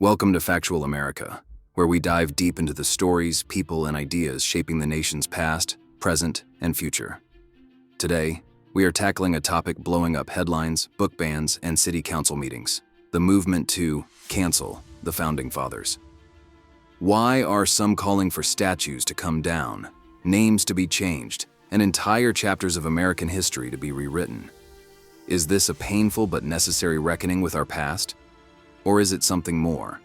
Welcome to Factual America, where we dive deep into the stories, people, and ideas shaping the nation's past, present, and future. Today, we are tackling a topic blowing up headlines, book bans, and city council meetings: the movement to cancel the Founding Fathers. Why are some calling for statues to come down, names to be changed, and entire chapters of American history to be rewritten? Is this a painful but necessary reckoning with our past? Or is it something more?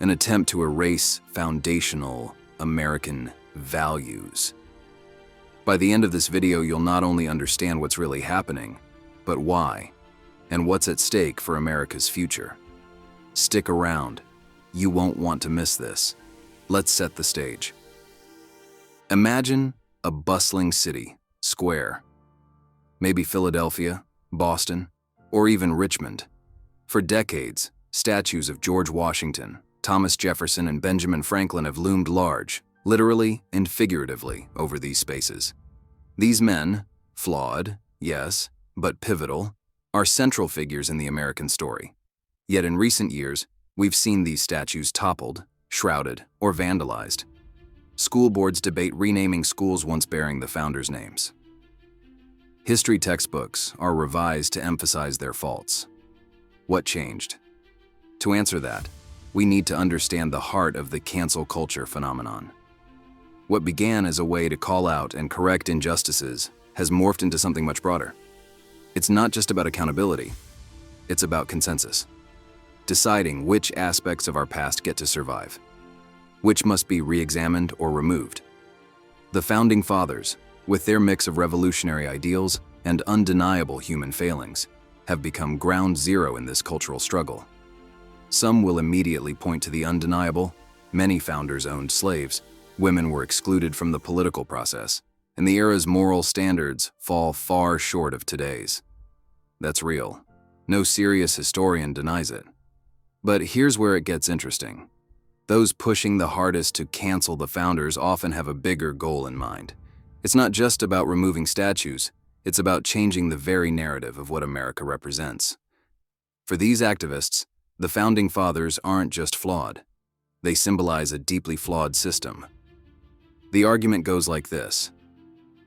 An attempt to erase foundational American values? By the end of this video, you'll not only understand what's really happening, but why, and what's at stake for America's future. Stick around. You won't want to miss this. Let's set the stage. Imagine a bustling city, square. Maybe Philadelphia, Boston, or even Richmond. For decades, statues of George Washington, Thomas Jefferson, and Benjamin Franklin have loomed large, literally and figuratively, over these spaces. These men, flawed, yes, but pivotal, are central figures in the American story. Yet in recent years, we've seen these statues toppled, shrouded, or vandalized. School boards debate renaming schools once bearing the founders' names. History textbooks are revised to emphasize their faults. What changed? To answer that, we need to understand the heart of the cancel culture phenomenon. What began as a way to call out and correct injustices has morphed into something much broader. It's not just about accountability, it's about consensus. Deciding which aspects of our past get to survive, which must be re-examined or removed. The Founding Fathers, with their mix of revolutionary ideals and undeniable human failings, have become ground zero in this cultural struggle. Some will immediately point to the undeniable: many founders owned slaves, women were excluded from the political process, and the era's moral standards fall far short of today's. That's real. No serious historian denies it. But here's where it gets interesting. Those pushing the hardest to cancel the founders often have a bigger goal in mind. It's not just about removing statues, it's about changing the very narrative of what America represents. For these activists, the Founding Fathers aren't just flawed. They symbolize a deeply flawed system. The argument goes like this: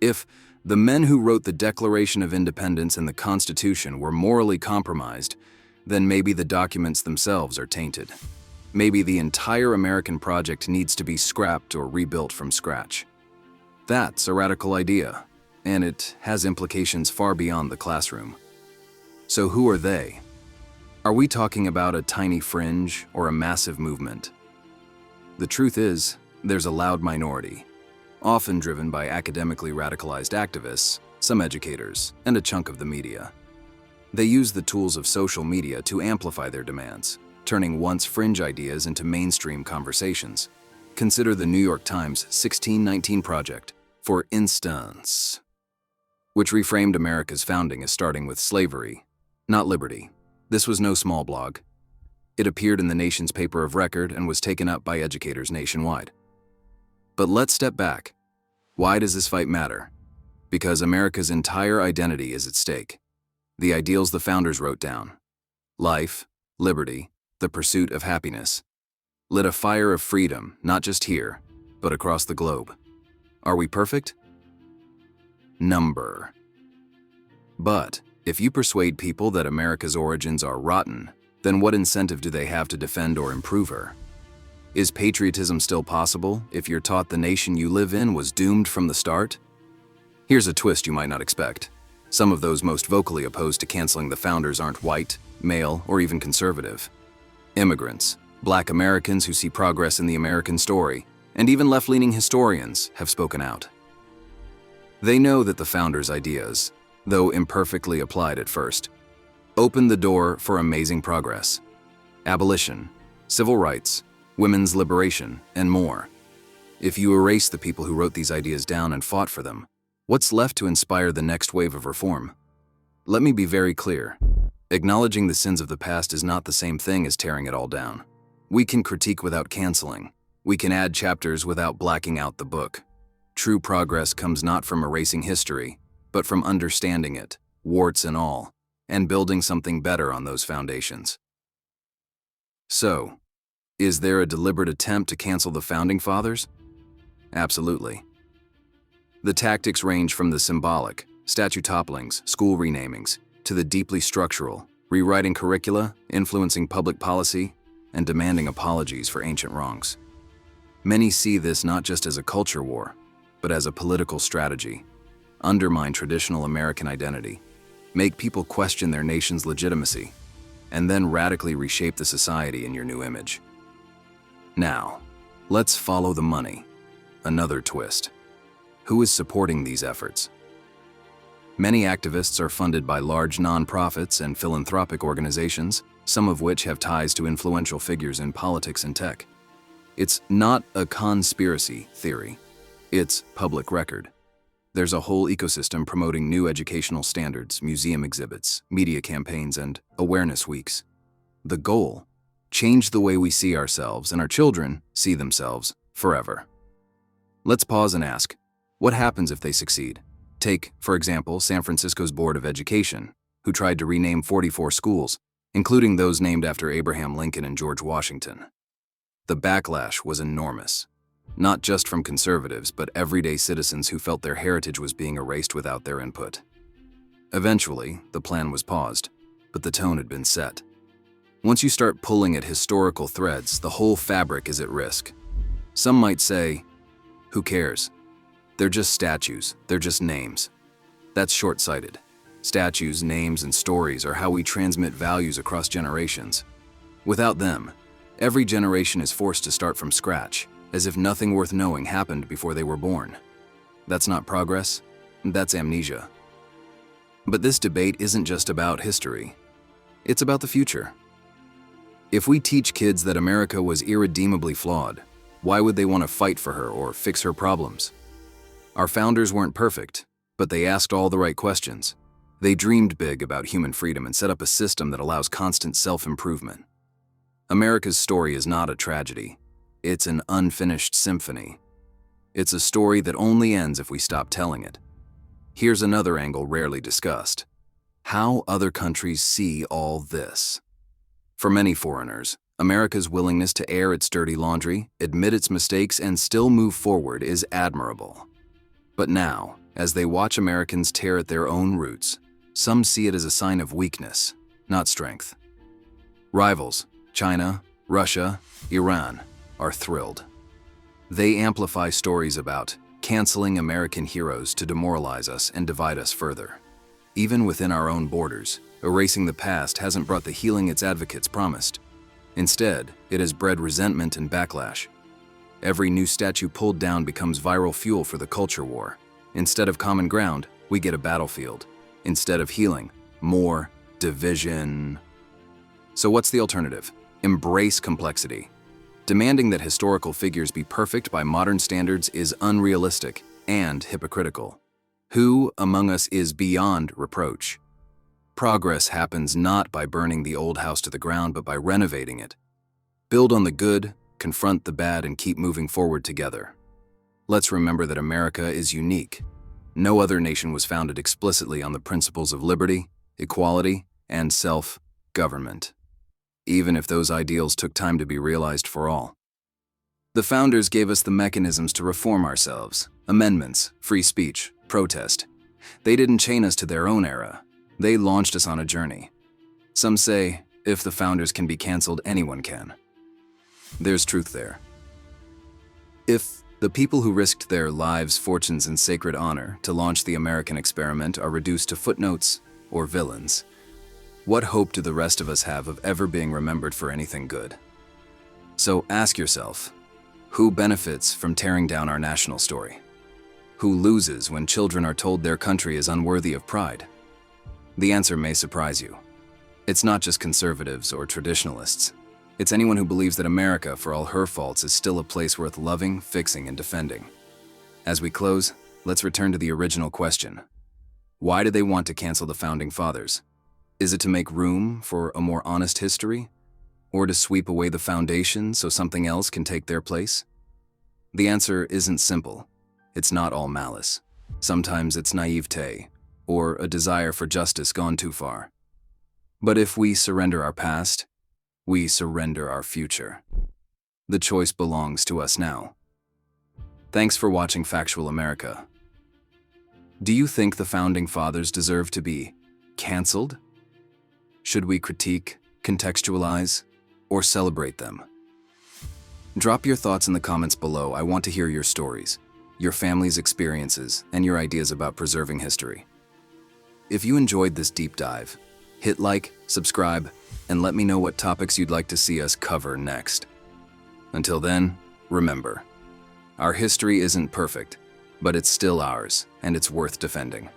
if the men who wrote the Declaration of Independence and the Constitution were morally compromised, then maybe the documents themselves are tainted. Maybe the entire American project needs to be scrapped or rebuilt from scratch. That's a radical idea, and it has implications far beyond the classroom. So who are they? Are we talking about a tiny fringe or a massive movement? The truth is, there's a loud minority, often driven by academically radicalized activists, some educators, and a chunk of the media. They use the tools of social media to amplify their demands, turning once fringe ideas into mainstream conversations. Consider the New York Times 1619 Project, for instance, which reframed America's founding as starting with slavery, not liberty. This was no small blog. It appeared in the nation's paper of record and was taken up by educators nationwide. But let's step back. Why does this fight matter? Because America's entire identity is at stake. The ideals the founders wrote down: life, liberty, the pursuit of happiness, lit a fire of freedom, not just here, but across the globe. Are we perfect? Number. But if you persuade people that America's origins are rotten, then what incentive do they have to defend or improve her? Is patriotism still possible if you're taught the nation you live in was doomed from the start? Here's a twist you might not expect. Some of those most vocally opposed to canceling the founders aren't white, male, or even conservative. Immigrants, Black Americans who see progress in the American story, and even left-leaning historians have spoken out. They know that the founders' ideas, though imperfectly applied at first, opened the door for amazing progress: abolition, civil rights, women's liberation, and more. If you erase the people who wrote these ideas down and fought for them, what's left to inspire the next wave of reform? Let me be very clear. Acknowledging the sins of the past is not the same thing as tearing it all down. We can critique without canceling. We can add chapters without blacking out the book. True progress comes not from erasing history, but from understanding it, warts and all, and building something better on those foundations. So, Is there a deliberate attempt to cancel the Founding Fathers? Absolutely. The tactics range from the symbolic, statue topplings, school renamings, to the deeply structural, rewriting curricula, influencing public policy, and demanding apologies for ancient wrongs. Many see this not just as a culture war, but as a political strategy. Undermine traditional American identity, make people question their nation's legitimacy, and then radically reshape the society in your new image. Now, let's follow the money. Another twist. Who is supporting these efforts? Many activists are funded by large nonprofits and philanthropic organizations, some of which have ties to influential figures in politics and tech. It's not a conspiracy theory. It's public record. There's a whole ecosystem promoting new educational standards, museum exhibits, media campaigns, and awareness weeks. The goal? Change the way we see ourselves and our children see themselves forever. Let's pause and ask, what happens if they succeed? Take, for example, San Francisco's Board of Education, who tried to rename 44 schools, including those named after Abraham Lincoln and George Washington. The backlash was enormous, not just from conservatives, but everyday citizens who felt their heritage was being erased without their input. Eventually, the plan was paused, but the tone had been set. Once you start pulling at historical threads, the whole fabric is at risk. Some might say, who cares? They're just statues, they're just names. That's short-sighted. Statues, names, and stories are how we transmit values across generations. Without them, every generation is forced to start from scratch, as if nothing worth knowing happened before they were born. That's not progress, that's amnesia. But this debate isn't just about history. It's about the future. If we teach kids that America was irredeemably flawed, why would they want to fight for her or fix her problems? Our founders weren't perfect, but they asked all the right questions. They dreamed big about human freedom and set up a system that allows constant self-improvement. America's story is not a tragedy. It's an unfinished symphony. It's a story that only ends if we stop telling it. Here's another angle rarely discussed: how other countries see all this. For many foreigners, America's willingness to air its dirty laundry, admit its mistakes, and still move forward is admirable. But now, as they watch Americans tear at their own roots, some see it as a sign of weakness, not strength. Rivals, China, Russia, Iran, are thrilled. They amplify stories about canceling American heroes to demoralize us and divide us further. Even within our own borders, erasing the past hasn't brought the healing its advocates promised. Instead, it has bred resentment and backlash. Every new statue pulled down becomes viral fuel for the culture war. Instead of common ground, we get a battlefield. Instead of healing, more division. So what's the alternative? Embrace complexity. Demanding that historical figures be perfect by modern standards is unrealistic and hypocritical. Who among us is beyond reproach? Progress happens not by burning the old house to the ground, but by renovating it. Build on the good, confront the bad, and keep moving forward together. Let's remember that America is unique. No other nation was founded explicitly on the principles of liberty, equality, and self-government, even if those ideals took time to be realized for all. The founders gave us the mechanisms to reform ourselves: amendments, free speech, protest. They didn't chain us to their own era. They launched us on a journey. Some say, if the founders can be canceled, anyone can. There's truth there. If the people who risked their lives, fortunes, and sacred honor to launch the American experiment are reduced to footnotes or villains, what hope do the rest of us have of ever being remembered for anything good? So ask yourself, who benefits from tearing down our national story? Who loses when children are told their country is unworthy of pride? The answer may surprise you. It's not just conservatives or traditionalists. It's anyone who believes that America, for all her faults, is still a place worth loving, fixing, and defending. As we close, let's return to the original question. Why did they want to cancel the Founding Fathers? Is it to make room for a more honest history? Or to sweep away the foundation so something else can take their place? The answer isn't simple. It's not all malice. Sometimes it's naivete, or a desire for justice gone too far. But if we surrender our past, we surrender our future. The choice belongs to us now. Thanks for watching Factual America. Do you think the Founding Fathers deserve to be canceled? Should we critique, contextualize, or celebrate them? Drop your thoughts in the comments below. I want to hear your stories, your family's experiences, and your ideas about preserving history. If you enjoyed this deep dive, hit like, subscribe, and let me know what topics you'd like to see us cover next. Until then, remember, our history isn't perfect, but it's still ours, and it's worth defending.